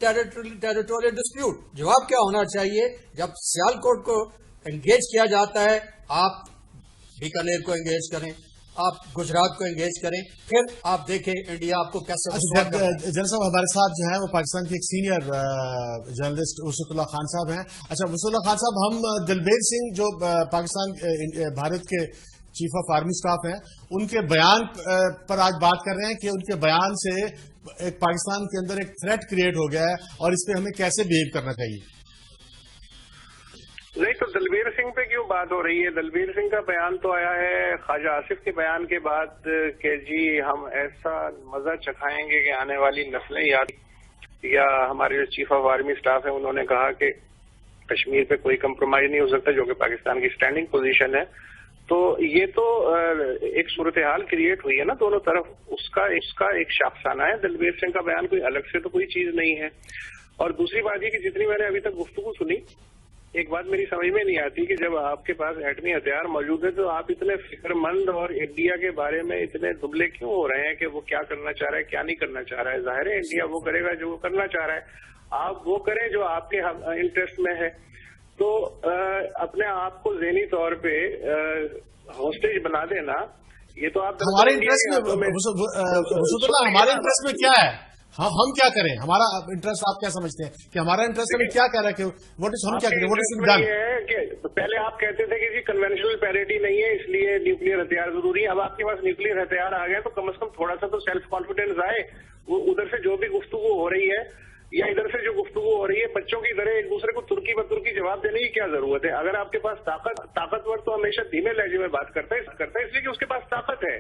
Territorial dispute. जवाब क्या होना चाहिए? जब सियालकोट को एंगेज किया जाता है, आप बीकानेर को एंगेज करें, आप गुजरात को एंगेज करें, फिर आप देखें इंडिया आपको कैसे। जनरल साहब हमारे साथ जो है वो पाकिस्तान के एक सीनियर जर्नलिस्ट वसीउल्लाह खान साहब हैं। अच्छा वसीउल्लाह खान साहब, हम दिलबीर सिंह जो पाकिस्तान भारत के चीफ ऑफ आर्मी स्टाफ हैं, उनके बयान पर आज बात कर रहे हैं कि उनके बयान से एक पाकिस्तान के अंदर एक थ्रेट क्रिएट हो गया है और इस पे हमें कैसे बिहेव करना चाहिए। नहीं तो दलबीर सिंह पे क्यों बात हो रही है? दलबीर सिंह का बयान तो आया है ख्वाजा आसिफ के बयान के बाद कि जी हम ऐसा मजा चखाएंगे कि आने वाली नस्लें याद, या हमारे जो चीफ ऑफ आर्मी स्टाफ है उन्होंने कहा कि कश्मीर पे कोई कंप्रोमाइज नहीं हो सकता, जो कि पाकिस्तान की स्टैंडिंग पोजीशन है। तो ये तो एक सूरत हाल क्रिएट हुई है ना दोनों तरफ, उसका एक शाफसाना है। दलबीर सिंह का बयान कोई अलग से तो कोई चीज नहीं है। और दूसरी बात ये कि जितनी मैंने अभी तक गुफ्तगू सुनी, एक बात मेरी समझ में नहीं आती कि जब आपके पास एटमी हथियार मौजूद है तो आप इतने फिक्रमंद और इंडिया के बारे में इतने दुबले क्यों हो रहे हैं कि वो क्या करना चाह रहा है, क्या नहीं करना चाह रहा है। जाहिर है इंडिया वो करेगा जो वो करना चाह रहा है, आप वो करें जो आपके इंटरेस्ट में है। तो अपने आप को ज़हनी तौर पे हॉस्टेज बना देना, ये तो आप हमारे इंटरेस्ट में हमारे इंटरेस्ट में क्या है? हम क्या करें? हमारा इंटरेस्ट आप क्या समझते हैं कि हमारा इंटरेस्ट हमें क्या कह रहा है कि हम क्या करें? पहले आप कहते थे कि जी कन्वेंशनल पैरिटी नहीं है इसलिए न्यूक्लियर हथियार जरूरी है। अब आपके पास न्यूक्लियर हथियार आ गए तो कम से कम थोड़ा सा तो सेल्फ कॉन्फिडेंस आए। वो उधर से जो भी गुफ्तगू हो रही है या इधर से जो गुफ्तगू हो रही है, बच्चों की तरह एक दूसरे को तुर्की ब तुर्की जवाब देने की क्या जरूरत है? अगर आपके पास ताकतवर तो हमेशा धीमे लहजे में बात करता है इसलिए कि उसके पास ताकत है।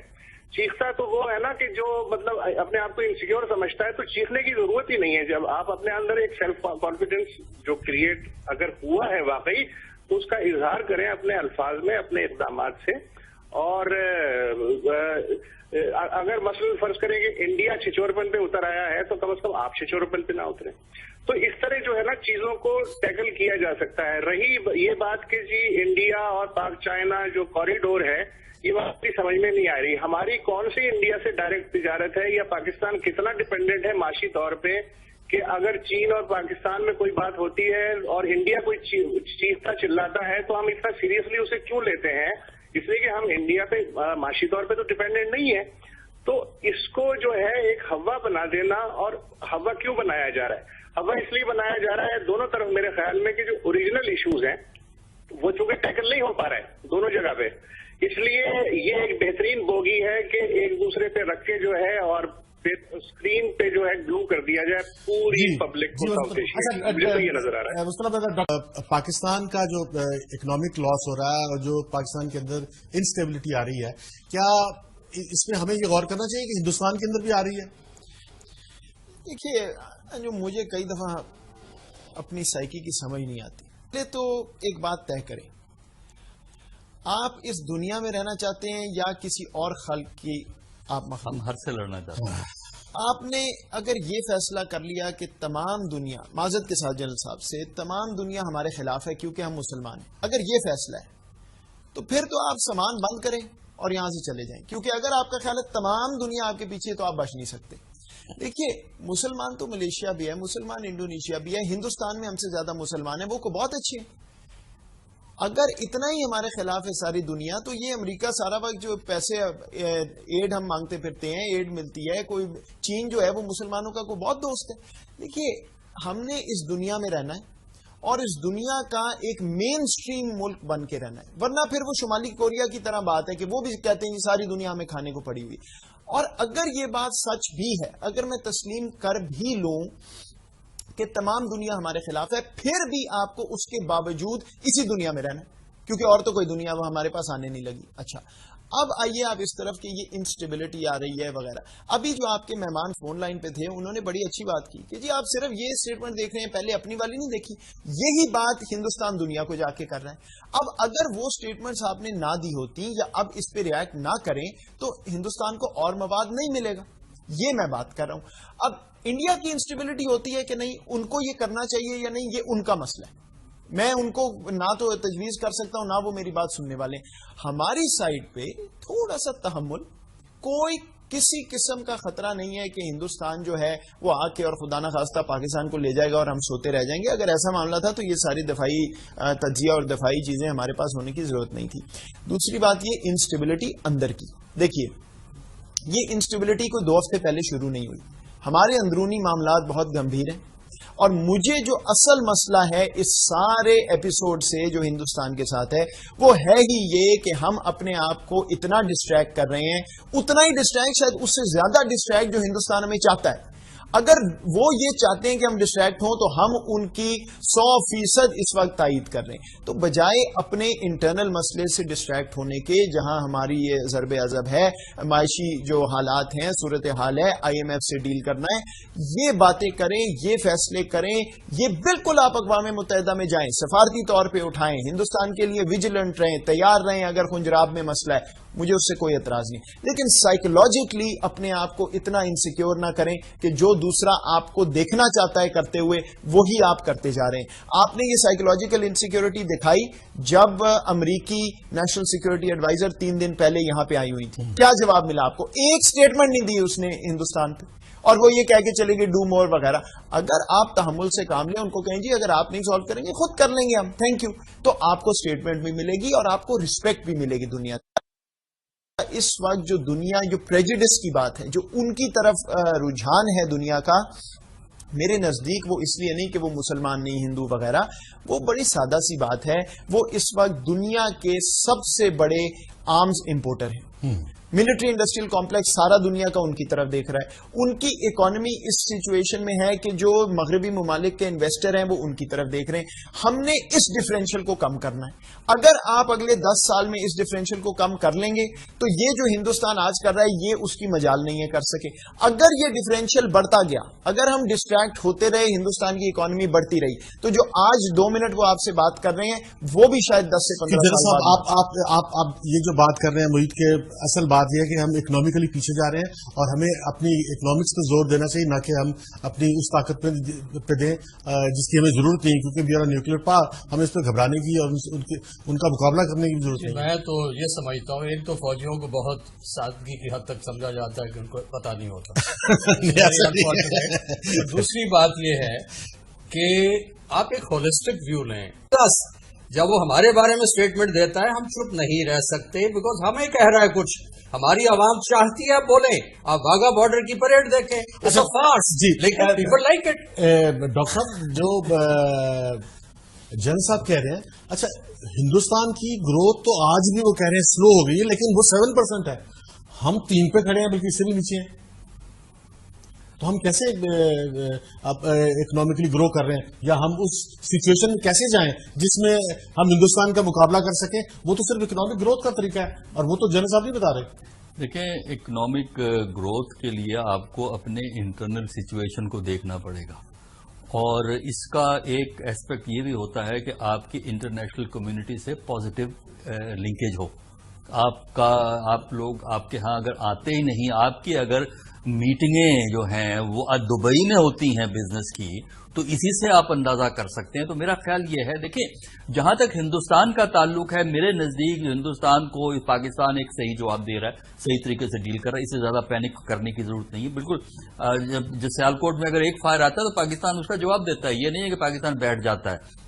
चीखता तो वो है ना कि जो मतलब अपने आप को इनसिक्योर समझता है, तो चीखने की जरूरत ही नहीं है। जब आप अपने अंदर एक सेल्फ कॉन्फिडेंस जो क्रिएट अगर हुआ है वाकई, तो उसका इजहार करें अपने अल्फाज में, अपने इक़दामात से। और अगर मसलन फर्ज करें कि इंडिया छिछोरपन पे उतर आया है, तो कम से कम आप छिछोरपन पे ना उतरे। तो इस तरह जो है ना चीजों को टैकल किया जा सकता है। रही ये बात कि जी इंडिया और पाक चाइना जो कॉरिडोर है, ये बात भी समझ में नहीं आ रही। हमारी कौन सी इंडिया से डायरेक्ट तिजारत है, या पाकिस्तान कितना डिपेंडेंट है माशी तौर पे कि अगर चीन और पाकिस्तान में कोई बात होती है और इंडिया कोई चीखता चिल्लाता है तो हम इतना सीरियसली उसे क्यों लेते हैं? इसलिए कि हम इंडिया पे माशी तौर पे तो डिपेंडेंट नहीं है। तो इसको जो है एक हवा बना देना, और हवा क्यों बनाया जा रहा है? हवा इसलिए बनाया जा रहा है दोनों तरफ मेरे ख्याल में कि जो ओरिजिनल इश्यूज हैं वो चूंकि टैकल नहीं हो पा रहा है दोनों जगह पे, इसलिए ये एक बेहतरीन बोगी है कि एक दूसरे पे रख के जो है और स्क्रीन पे जो है ग्लू कर दिया जाए पूरी पब्लिक को। मुझे तो ये नजर आ रहा है पाकिस्तान का जो इकोनॉमिक लॉस हो रहा है और जो पाकिस्तान के अंदर इनस्टेबिलिटी आ रही है, क्या इसमें हमें ये गौर करना चाहिए कि हिंदुस्तान के अंदर भी आ रही है? देखिए, जो मुझे कई दफा अपनी साइकी की समझ नहीं आती, पहले तो एक बात तय करें, आप इस दुनिया में रहना चाहते हैं या किसी और खल्क की आप हम हर से लड़ना चाहते हैं? आपने अगर ये फैसला कर लिया कि तमाम दुनिया, माजरत के साथ जनरल साहब से, तमाम दुनिया हमारे खिलाफ है क्योंकि हम मुसलमान हैं, अगर ये फैसला है तो फिर तो आप सामान बंद करें और यहां से चले जाएं। क्योंकि अगर आपका ख्याल है तमाम दुनिया आपके पीछे तो आप बच नहीं सकते। देखिए, मुसलमान तो मलेशिया भी है, मुसलमान इंडोनेशिया भी है, हिंदुस्तान में हमसे ज्यादा मुसलमान है, वो को बहुत अच्छे हैं। अगर इतना ही हमारे खिलाफ है सारी दुनिया, तो ये अमेरिका सारा वक्त जो पैसे एड हम मांगते फिरते हैं, एड मिलती है, कोई चीन जो है वो मुसलमानों का कोई बहुत दोस्त है। देखिए, हमने इस दुनिया में रहना है और इस दुनिया का एक मेन स्ट्रीम मुल्क बन के रहना है, वरना फिर वो शुमाली कोरिया की तरह बात है कि वो भी कहते हैं सारी दुनिया हमें खाने को पड़ी हुई। और अगर ये बात सच भी है, अगर मैं तस्लीम कर भी लूं कि तमाम दुनिया हमारे खिलाफ है, फिर भी आपको उसके बावजूद इसी दुनिया में रहना है, क्योंकि और तो कोई दुनिया वो हमारे पास आने नहीं लगी। अच्छा, अब आइए आप इस तरफ कि ये इंस्टेबिलिटी आ रही है वगैरह। अभी जो आपके मेहमान फोन लाइन पे थे, उन्होंने बड़ी अच्छी बात की कि जी आप सिर्फ ये स्टेटमेंट देख रहे हैं, पहले अपनी वाली नहीं देखी। यही बात हिंदुस्तान दुनिया को जाके कर रहा है। अब अगर वो स्टेटमेंट्स आपने ना दी होती या अब इस पे रिएक्ट ना करें तो हिंदुस्तान को और मवाद नहीं मिलेगा। ये मैं बात कर रहा हूं। अब इंडिया की इंस्टेबिलिटी होती है कि नहीं, उनको ये करना चाहिए या नहीं, ये उनका मसला है। मैं उनको ना तो तजवीज कर सकता हूं, ना वो मेरी बात सुनने वाले। हमारी साइड पे थोड़ा सा तहम्मुल, कोई کسی قسم کا خطرہ نہیں ہے کہ ہندوستان جو ہے وہ آ کے اور خدا نخواستہ پاکستان کو لے جائے گا اور ہم سوتے رہ جائیں گے. اگر ایسا معاملہ تھا تو یہ ساری دفاعی تجزیہ اور دفاعی چیزیں ہمارے پاس ہونے کی ضرورت نہیں تھی. دوسری بات یہ انسٹیبلٹی اندر کی. دیکھیے یہ انسٹیبلٹی کوئی 2 ہفتے پہلے شروع نہیں ہوئی. ہمارے اندرونی معاملات بہت گمبھیر ہیں اور مجھے جو اصل مسئلہ ہے اس سارے ایپیسوڈ سے جو ہندوستان کے ساتھ ہے وہ ہے ہی یہ کہ ہم اپنے آپ کو اتنا ڈسٹریکٹ کر رہے ہیں, اتنا ہی ڈسٹریکٹ, شاید اس سے زیادہ ڈسٹریکٹ جو ہندوستان ہمیں چاہتا ہے. اگر وہ یہ چاہتے ہیں کہ ہم ڈسٹریکٹ ہوں تو ہم ان کی 100% اس وقت تائید کر رہے ہیں. تو بجائے اپنے انٹرنل مسئلے سے ڈسٹریکٹ ہونے کے, جہاں ہماری یہ ضرب عضب ہے, معاشی جو حالات ہیں, صورتحال ہے, IMF سے ڈیل کرنا ہے, یہ باتیں کریں, یہ فیصلے کریں, یہ بالکل آپ اقوام متحدہ میں جائیں, سفارتی طور پہ اٹھائیں, ہندوستان کے لیے ویجیلنٹ رہیں, تیار رہیں اگر خنجراب میں مسئلہ ہے, مجھے اس سے کوئی اعتراض نہیں. لیکن سائیکولوجیکلی اپنے آپ کو اتنا انسیکیور نہ کریں کہ جو دوسرا آپ کو دیکھنا چاہتا ہے کرتے ہوئے وہی آپ کرتے جا رہے ہیں. آپ نے یہ سائیکولوجیکل انسیکیورٹی دکھائی جب امریکی نیشنل سیکورٹی ایڈوائزر 3 دن پہلے یہاں پہ آئی ہوئی تھی. کیا جواب ملا آپ کو؟ ایک سٹیٹمنٹ نہیں دی اس نے ہندوستان پہ, اور وہ یہ کہہ کے چلے گئے ڈو مور وغیرہ. اگر آپ تحمل سے کام لیں, ان کو کہیں جی اگر آپ نہیں سالو کریں گے خود کر لیں گے ہم, تھینک یو, تو آپ کو سٹیٹمنٹ بھی ملے گی اور آپ کو رسپیکٹ بھی ملے گی دنیا. اس وقت جو دنیا, جو پریجوڈس کی بات ہے, جو ان کی طرف رجحان ہے دنیا کا, میرے نزدیک وہ اس لیے نہیں کہ وہ مسلمان نہیں, ہندو وغیرہ, وہ بڑی سادہ سی بات ہے. وہ اس وقت دنیا کے سب سے بڑے آرمز امپورٹر ہیں. ملٹری انڈسٹریل کمپلیکس سارا دنیا کا ان کی طرف دیکھ رہا ہے. ان کی اکانومی اس سچویشن میں ہے کہ جو مغربی ممالک کے انویسٹر ہیں وہ ان کی طرف دیکھ رہے ہیں. ہم نے اس ڈفرینشیل کو کم کرنا ہے. اگر آپ اگلے 10 سال میں اس ڈفرینشیل کو کم کر لیں گے تو یہ جو ہندوستان آج کر رہا ہے یہ اس کی مجال نہیں ہے کر سکے. اگر یہ ڈفرینشیل بڑھتا گیا, اگر ہم ڈسٹریکٹ ہوتے رہے, ہندوستان کی اکانومی بڑھتی رہی, تو جو آج 2 منٹ وہ آپ سے بات کر رہے ہیں وہ بھی شاید 10 سے 15 سال بعد. آپ یہ جو بات کر رہے ہیں محیط کے, اصل بات یہ ہے کہ ہم اکنامکلی پیچھے جا رہے ہیں اور ہمیں اپنی اکنامکس پہ زور دینا چاہیے, نہ کہ ہم اپنی اس طاقت پہ دیں جس کی ہمیں ضرورت نہیں, کیونکہ وی آر نیوکلیر پاور, ہمیں اس پہ گھبرانے کی اور ان کا مقابلہ کرنے کی ضرورت نہیں. میں تو یہ سمجھتا ہوں, ایک تو فوجیوں کو بہت سادگی کی حد تک سمجھا جاتا ہے کہ ان کو پتہ نہیں ہوتا. دوسری بات یہ ہے کہ آپ ایک ہولسٹک ویو لیں. جب وہ ہمارے بارے میں اسٹیٹمنٹ دیتا ہے ہم چپ نہیں رہ سکتے, بیکاز ہمیں کہہ رہا ہے کچھ, ہماری عوام چاہتی ہے بولیں. آپ واگا بارڈر کی پریڈ دیکھیں, لیکن پیپل لائک اٹ. ڈاکٹر صاحب جو جن صاحب کہہ رہے ہیں, اچھا ہندوستان کی گروتھ تو آج بھی وہ کہہ رہے ہیں سلو ہو گئی ہے, لیکن وہ 7% ہے, ہم 3 پہ کھڑے ہیں, بلکہ اس سے بھی نیچے ہیں. تو ہم کیسے اکنامکلی گرو کر رہے ہیں, یا ہم اس سچویشن میں کیسے جائیں جس میں ہم ہندوستان کا مقابلہ کر سکیں؟ وہ تو صرف اکنامک گروتھ کا طریقہ ہے, اور وہ تو جن صاحب نہیں بتا رہے. دیکھیں, اکنامک گروتھ کے لیے آپ کو اپنے انٹرنل سچویشن کو دیکھنا پڑے گا, اور اس کا ایک ایسپیکٹ یہ بھی ہوتا ہے کہ آپ کی انٹرنیشنل کمیونٹی سے پازیٹو لنکیج ہو. آپ لوگ آپ کے ہاں اگر آتے ہی نہیں, آپ کی اگر میٹنگیں جو ہیں وہ دبئی میں ہوتی ہیں بزنس کی, تو اسی سے آپ اندازہ کر سکتے ہیں. تو میرا خیال یہ ہے, دیکھیں جہاں تک ہندوستان کا تعلق ہے, میرے نزدیک ہندوستان کو پاکستان ایک صحیح جواب دے رہا ہے, صحیح طریقے سے ڈیل کر رہا ہے, اس سے زیادہ پینک کرنے کی ضرورت نہیں ہے. بالکل جب سیالکوٹ میں اگر ایک فائر آتا ہے تو پاکستان اس کا جواب دیتا ہے, یہ نہیں ہے کہ پاکستان بیٹھ جاتا ہے.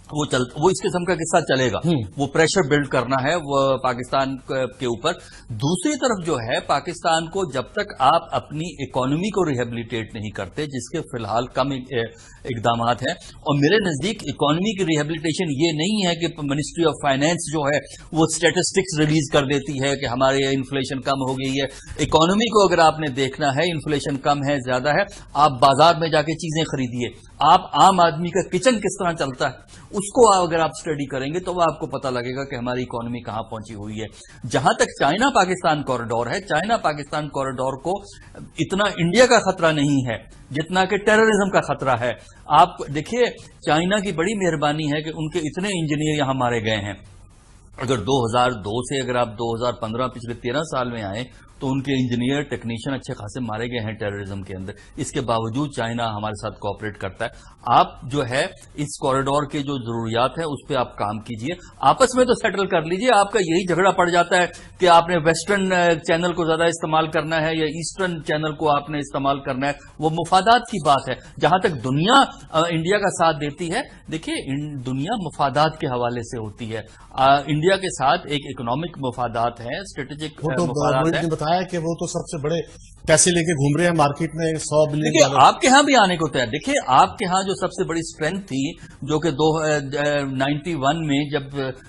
وہ اس قسم کا قصہ چلے گا, وہ پریشر بلڈ کرنا ہے وہ پاکستان کے اوپر. دوسری طرف جو ہے, پاکستان کو جب تک آپ اپنی اکانومی کو ریہیبلیٹیٹ نہیں کرتے, جس کے فی الحال کم اقدامات ہیں, اور میرے نزدیک اکانومی کی ریہیبلیٹیشن یہ نہیں ہے کہ منسٹری آف فائنانس جو ہے وہ اسٹیٹسٹکس ریلیز کر دیتی ہے کہ ہمارے انفلیشن کم ہو گئی ہے. اکانومی کو اگر آپ نے دیکھنا ہے, انفلیشن کم ہے زیادہ ہے, آپ بازار میں جا کے چیزیں خریدیے. آپ عام آدمی کا کچن کس طرح چلتا ہے اس کو اگر آپ اسٹڈی کریں گے تو وہ آپ کو پتہ لگے گا کہ ہماری اکانومی کہاں پہنچی ہوئی ہے. جہاں تک چائنا پاکستان کوریڈور ہے, چائنا پاکستان کوریڈور کو اتنا انڈیا کا خطرہ نہیں ہے جتنا کہ ٹیررزم کا خطرہ ہے. آپ دیکھیے, چائنا کی بڑی مہربانی ہے کہ ان کے اتنے انجینئر یہاں مارے گئے ہیں. اگر 2002 سے اگر آپ 2015 پچھلے 13 سال میں آئیں तो उनके इंजीनियर टेक्नीशियन अच्छे खासे मारे गए हैं टेररिज्म के अंदर। इसके बावजूद चाइना हमारे साथ कोऑपरेट करता है। आप जो है इस कॉरिडोर के जो जरूरियात है उस पर आप काम कीजिए, आपस में तो सेटल कर लीजिए। आपका यही झगड़ा पड़ जाता है कि आपने वेस्टर्न चैनल को ज्यादा इस्तेमाल करना है या ईस्टर्न चैनल को आपने इस्तेमाल करना है। वो मुफादात की बात है। जहां तक दुनिया इंडिया का साथ देती है, देखिए दुनिया मुफादात के हवाले से होती है। इंडिया के साथ एक इकोनॉमिक मुफादात है, स्ट्रेटेजिक मुफादात है। बताया कि वो तो सबसे बड़े पैसे लेके घूम रहे हैं मार्केट में, 100 बिलियन। देखिए आपके यहां भी आने को तैयार। देखिए आपके यहां जो सबसे बड़ी स्ट्रेंथ थी, जो कि 91 में जब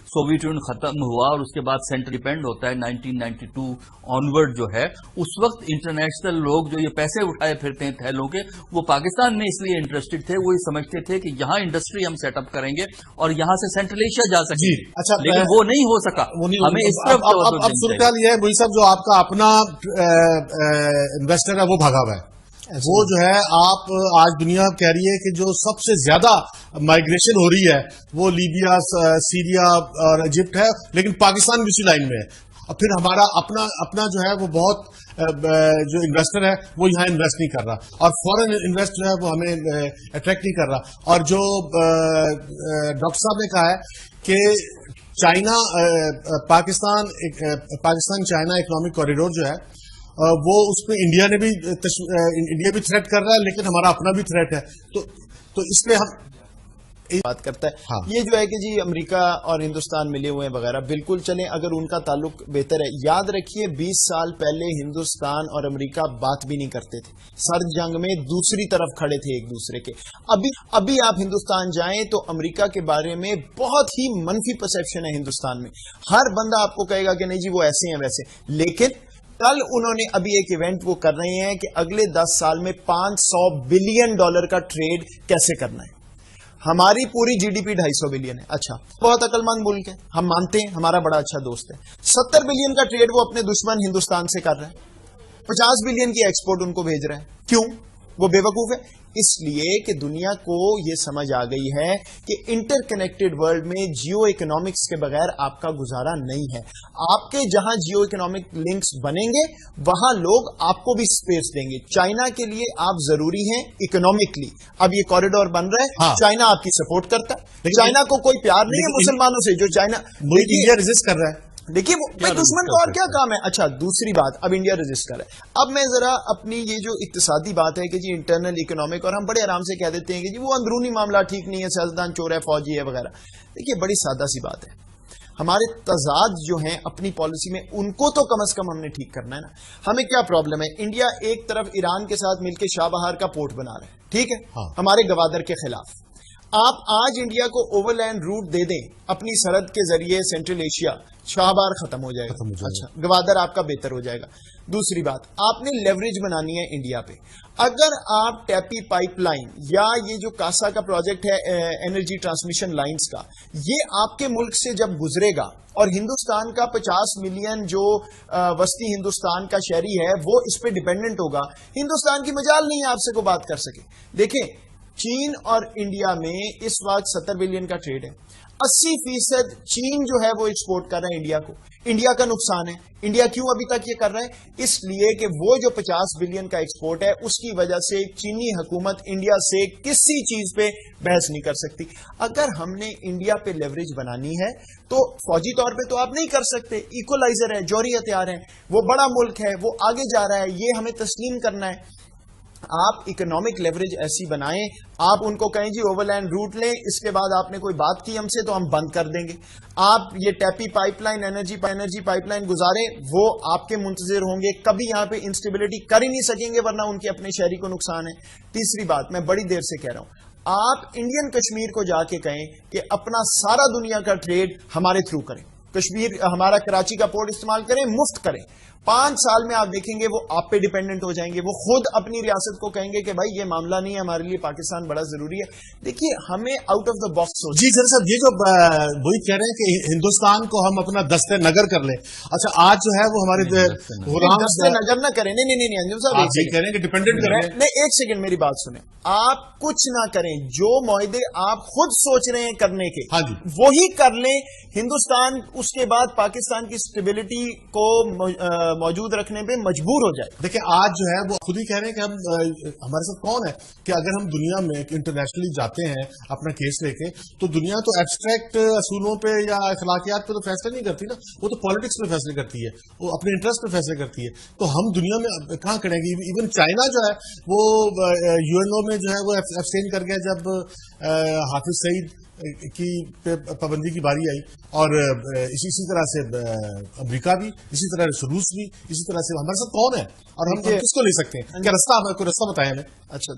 सोवियत यूनियन खत्म हुआ और उसके बाद सेंटर डिपेंड होता है 1992 ऑनवर्ड जो है, उस वक्त इंटरनेशनल लोग जो ये पैसे उठाए फिरते हैं थैलों के, वो पाकिस्तान में इसलिए इंटरेस्टेड थे, वो ये समझते थे कि यहां इंडस्ट्री हम सेटअप करेंगे और यहां से सेंट्रल एशिया जा सके। अच्छा, लेकिन वो नहीं हो सका। हमें इस तरफ अब सूरत ये है वही सब, जो आपका अपना इन्वेस्टर है वो भागा हुआ है। वो जो है आप आज दुनिया कह रही है कि जो सबसे ज्यादा माइग्रेशन हो रही है वो लीबिया, सीरिया और इजिप्ट है, लेकिन पाकिस्तान भी उसी लाइन में है। और फिर हमारा अपना जो है वो बहुत जो इन्वेस्टर है वो यहाँ इन्वेस्ट नहीं कर रहा, और फॉरेन इन्वेस्ट जो है वो हमें अट्रैक्ट नहीं कर रहा। और जो डॉक्टर साहब ने कहा है कि China Pakistan China economic corridor जो है वो उसमें इंडिया भी थ्रेट कर रहा है, लेकिन हमारा अपना भी थ्रेट है। तो इसलिए हम बात करता है। हाँ। ये जो है कि जी अमेरिका और हिंदुस्तान मिले हुए हैं वगैरह, बिल्कुल चलें अगर उनका ताल्लुक बेहतर है। याद रखिए 20 साल पहले हिंदुस्तान और अमेरिका बात भी नहीं करते थे, सर्द जंग में दूसरी तरफ खड़े थे एक दूसरे के। अभी आप हिंदुस्तान जाएं तो अमेरिका के बारे में बहुत ही मनफी परसेप्शन है हिंदुस्तान में। हर बंदा आपको कहेगा कि नहीं जी वो ऐसे हैं वैसे। लेकिन कल उन्होंने अभी एक इवेंट वो कर रहे हैं कि अगले 10 साल में $500 बिलियन का ट्रेड कैसे करना है। हमारी पूरी जीडीपी 250 बिलियन है। अच्छा, बहुत अकलमंद मुल्क है, हम मानते हैं, हमारा बड़ा अच्छा दोस्त है। 70 बिलियन का ट्रेड वो अपने दुश्मन हिंदुस्तान से कर रहा है। 50 बिलियन की एक्सपोर्ट उनको भेज रहा है। क्यों? वो बेवकूफ है। इसलिए कि दुनिया को ये समझ आ गई है कि इंटरकनेक्टेड वर्ल्ड में जियो इकोनॉमिक्स के बगैर आपका गुजारा नहीं है। आपके जहां जियो इकोनॉमिक लिंक्स बनेंगे वहां लोग आपको भी स्पेस देंगे। चाइना के लिए आप जरूरी हैं इकोनॉमिकली। अब ये कॉरिडोर बन रहा है, हाँ। चाइना आपकी सपोर्ट करता है। चाइना को कोई प्यार नहीं है मुसलमानों से, जो चाइना इंडिया रेजिस्ट कर रहा है। देखिए भाई दुश्मन का और क्या काम है। अच्छा, दूसरी बात, अब इंडिया रजिस्टर है। अब मैं जरा अपनी ये जो इक्तिसादी बात है कि जी इंटरनल इकोनॉमिक, और हम बड़े आराम से कह देते हैं कि जी वो अंदरूनी मामला ठीक नहीं है, सियासतदान चोर है, फौजी है वगैरह। देखिए बड़ी सादा सी बात है, हमारे तजाद जो हैं अपनी पॉलिसी में उनको तो कम से कम हमने ठीक करना है ना। हमें क्या प्रॉब्लम है, इंडिया एक तरफ ईरान के साथ मिलकर शाहबहार का पोर्ट बना रहा है, ठीक है, हाँ। हमारे गवादर के खिलाफ। आप आज इंडिया को ओवरलैंड रूट दे दें अपनी सरहद के जरिए सेंट्रल एशिया, शाहबार खत्म हो जाएगा। अच्छा, गवादर आपका बेहतर हो जाएगा। दूसरी बात, आपने लेवरेज बनानी है इंडिया पे। अगर आप टैपी पाइपलाइन या ये जो कासा का प्रोजेक्ट है एनर्जी ट्रांसमिशन लाइंस का, ये आपके मुल्क से जब गुजरेगा और हिंदुस्तान का 50 मिलियन जो वस्ती हिंदुस्तान का शहरी है वो इस पे डिपेंडेंट होगा, हिंदुस्तान की मजाल नहीं है आपसे को बात कर सके। देखें, चीन और इंडिया में इस वक्त 70 बिलियन का ट्रेड है। 80% चीन जो है वो एक्सपोर्ट कर रहा है इंडिया को। इंडिया का नुकसान है। इंडिया क्यों अभी तक ये कर रहा है? इसलिए कि वो जो 50 बिलियन का एक्सपोर्ट है उसकी वजह से चीनी हुकूमत इंडिया से किसी चीज पे बहस नहीं कर सकती। अगर हमने इंडिया पे लेवरेज बनानी है तो फौजी तौर पे तो आप नहीं कर सकते, इक्वलाइजर है, जौहरी हथियार है, वो बड़ा मुल्क है, वो आगे जा रहा है, ये हमें तस्लीम करना है। आप इकोनॉमिक लेवरेज ऐसी बनाएं, आप उनको कहें जी ओवरलैंड रूट लें, इसके बाद आपने कोई बात की हमसे तो हम बंद कर देंगे। आप ये टैपी पाइपलाइन, एनर्जी पाइपलाइन गुजारें, वो आपके मुंतजिर होंगे, कभी यहां पे इंस्टेबिलिटी कर ही नहीं सकेंगे, वरना उनके अपने शहरी को नुकसान है। तीसरी बात, मैं बड़ी देर से कह रहा हूं, आप इंडियन कश्मीर को जाके कहें कि अपना सारा दुनिया का ट्रेड हमारे थ्रू करें, कश्मीर हमारा कराची का पोर्ट इस्तेमाल करें, मुफ्त करें। 5 साल में आप देखेंगे वो आप पे डिपेंडेंट हो जाएंगे। वो खुद अपनी रियासत को कहेंगे कि भाई ये मामला नहीं है, हमारे लिए पाकिस्तान बड़ा जरूरी है। देखिए, हमें आउट ऑफ द बॉक्स सोचना। जी सर, ये जो वही कह रहे हैं कि हिंदुस्तान को हम अपना दस्ते नगर कर ले। अच्छा, आज जो है वो हमारे दस्ते नगर ना करें। नहीं अंजुम साहब आप कह रहे हैं कि डिपेंडेंट करें। नहीं, एक सेकंड मेरी बात सुने। आप कुछ ना करें, जो मुआहदे आप खुद सोच रहे हैं करने के, हाँ जी, वही कर लें। हिंदुस्तान اس کے بعد پاکستان کی اسٹیبلٹی کو موجود رکھنے پہ مجبور ہو جائے. دیکھیں آج جو ہے وہ خود ہی کہہ رہے ہیں کہ ہم ہمارے ساتھ کون ہے کہ اگر ہم دنیا میں انٹرنیشنلی جاتے ہیں اپنا کیس لے کے تو دنیا تو ایبسٹریکٹ اصولوں پہ یا اخلاقیات پہ تو فیصلہ نہیں کرتی نا, وہ تو پالیٹکس پہ فیصلے کرتی ہے, وہ اپنے انٹرسٹ پہ فیصلے کرتی ہے. تو ہم دنیا میں کہاں کریں گے؟ ایون چائنا جو ہے وہ UN میں جو ہے وہ ایبسٹین کر گیا جب حافظ سعید کی پابندی کی باری آئی, اور اسی طرح سے امریکہ بھی, اسی طرح سے روس بھی, اسی طرح سے ہمارے ساتھ کون ہے اور ہم کس کو لے سکتے ہیں؟ کیا رستہ کوئی رستہ بتایا ہمیں؟ اچھا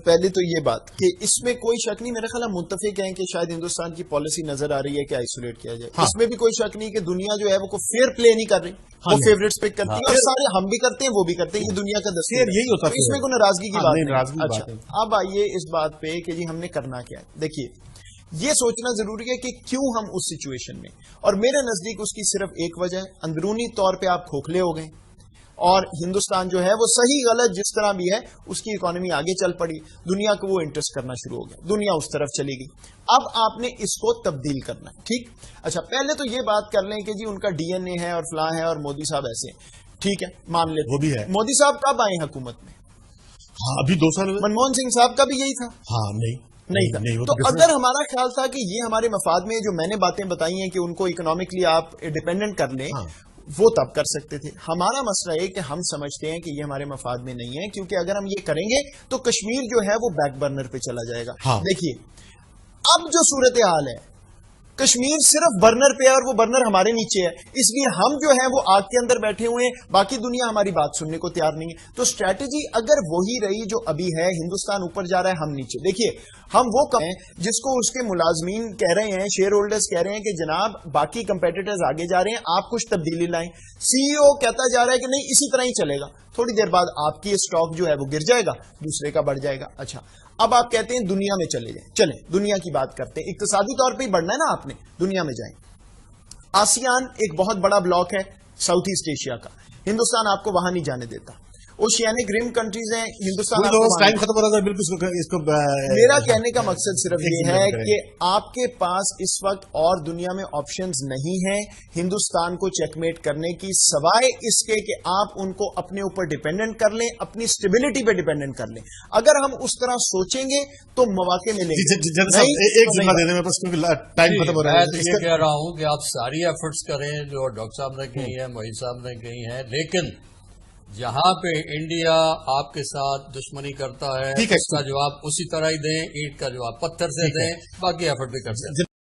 پہلے تو یہ بات کہ اس میں کوئی شک نہیں, میرا خیال ہے متفق ہیں کہ شاید ہندوستان کی پالیسی نظر آ رہی ہے کہ آئسولیٹ کیا جائے. اس میں بھی کوئی شک نہیں کہ دنیا جو ہے وہ کوئی فیئر پلے نہیں کر رہی, وہ فیوریٹس پک کرتی ہے, اور سارے ہم بھی کرتے ہیں وہ بھی کرتے ہیں, یہ دنیا کا دستور یہی ہوتا ہے, اس میں کوئی ناراضگی کی بات نہیں. اچھا اب آئیے اس بات پہ کہ جی ہم نے کرنا کیا ہے. دیکھیے یہ سوچنا ضروری ہے کہ کیوں ہم اس سچویشن میں, اور میرے نزدیک اس کی صرف ایک وجہ ہے, اندرونی طور پہ آپ کھوکھلے ہو گئے اور ہندوستان جو ہے وہ صحیح غلط جس طرح بھی ہے اس کی اکانومی آگے چل پڑی, دنیا کو وہ انٹرسٹ کرنا شروع ہو گیا, دنیا اس طرف چلی گئی. اب آپ نے اس کو تبدیل کرنا ہے. ٹھیک, اچھا پہلے تو یہ بات کر لیں کہ جی ان کا DNA ہے اور فلاں ہے اور مودی صاحب ایسے ہیں. ٹھیک ہے, مان لیتے وہ بھی ہے. مودی صاحب کب آئے حکومت میں؟ ہاں ابھی 2 سال. منموہن سنگھ صاحب کا بھی یہی تھا. ہاں نہیں تھا. تو اگر ہمارا خیال تھا کہ یہ ہمارے مفاد میں جو میں نے باتیں بتائی ہیں کہ ان کو اکنامکلی آپ ڈیپینڈنٹ کر لیں, وہ تب کر سکتے تھے. ہمارا مسئلہ ہے کہ ہم سمجھتے ہیں کہ یہ ہمارے مفاد میں نہیں ہے, کیونکہ اگر ہم یہ کریں گے تو کشمیر جو ہے وہ بیک برنر پہ چلا جائے گا. دیکھیے اب جو صورتحال ہے کشمیر صرف برنر پہ ہے اور وہ برنر ہمارے نیچے ہے, اس لیے ہم جو ہیں وہ آگ کے اندر بیٹھے ہوئے ہیں, باقی دنیا ہماری بات سننے کو تیار نہیں ہے. تو اسٹریٹجی اگر وہی رہی جو ابھی ہے, ہندوستان اوپر جا رہا ہے ہم نیچے. دیکھیے ہم وہ کہیں جس کو اس کے ملازمین کہہ رہے ہیں, شیئر ہولڈرز کہہ رہے ہیں کہ جناب باقی کمپیٹیٹرز آگے جا رہے ہیں, آپ کچھ تبدیلی لائیں. CEO کہتا جا رہا ہے کہ نہیں اسی طرح ہی چلے گا, تھوڑی دیر بعد آپ کی اسٹاک جو ہے وہ گر جائے گا, دوسرے کا بڑھ جائے گا. اچھا اب آپ کہتے ہیں دنیا میں چلے جائیں, چلیں دنیا کی بات کرتے ہیں. اقتصادی طور پہ ہی بڑھنا ہے نا آپ نے, دنیا میں جائیں. آسیان ایک بہت بڑا بلاک ہے ساؤتھ ایسٹ ایشیا کا, ہندوستان آپ کو وہاں نہیں جانے دیتا. اوشینک رم کنٹریز ہیں, ہندوستان ٹائم ختم ہو رہا تھا بالکل. اس کو میرا کہنے کا مقصد صرف یہ ہے کہ آپ کے پاس اس وقت اور دنیا میں آپشنز نہیں ہیں ہندوستان کو چیک میٹ کرنے کی, سوائے اس کے کہ آپ ان کو اپنے اوپر ڈیپینڈنٹ کر لیں, اپنی اسٹیبلٹی پہ ڈیپینڈنٹ کر لیں. اگر ہم اس طرح سوچیں گے تو مواقع ملیں گے. ایک ذمہ دے دیں بس کیونکہ ٹائم ختم ہو رہا ہے. میں یہ کہہ رہا ہوں کہ آپ ساری ایفرٹس کریں جو ڈاکٹر صاحب نے کہی ہیں, معین صاحب نے کہی ہیں, لیکن جہاں پہ انڈیا آپ کے ساتھ دشمنی کرتا ہے اس کا جواب اسی طرح ہی دیں, اینٹ کا جواب پتھر سے دیں, باقی ایفرٹ بھی کر سکتے ہیں.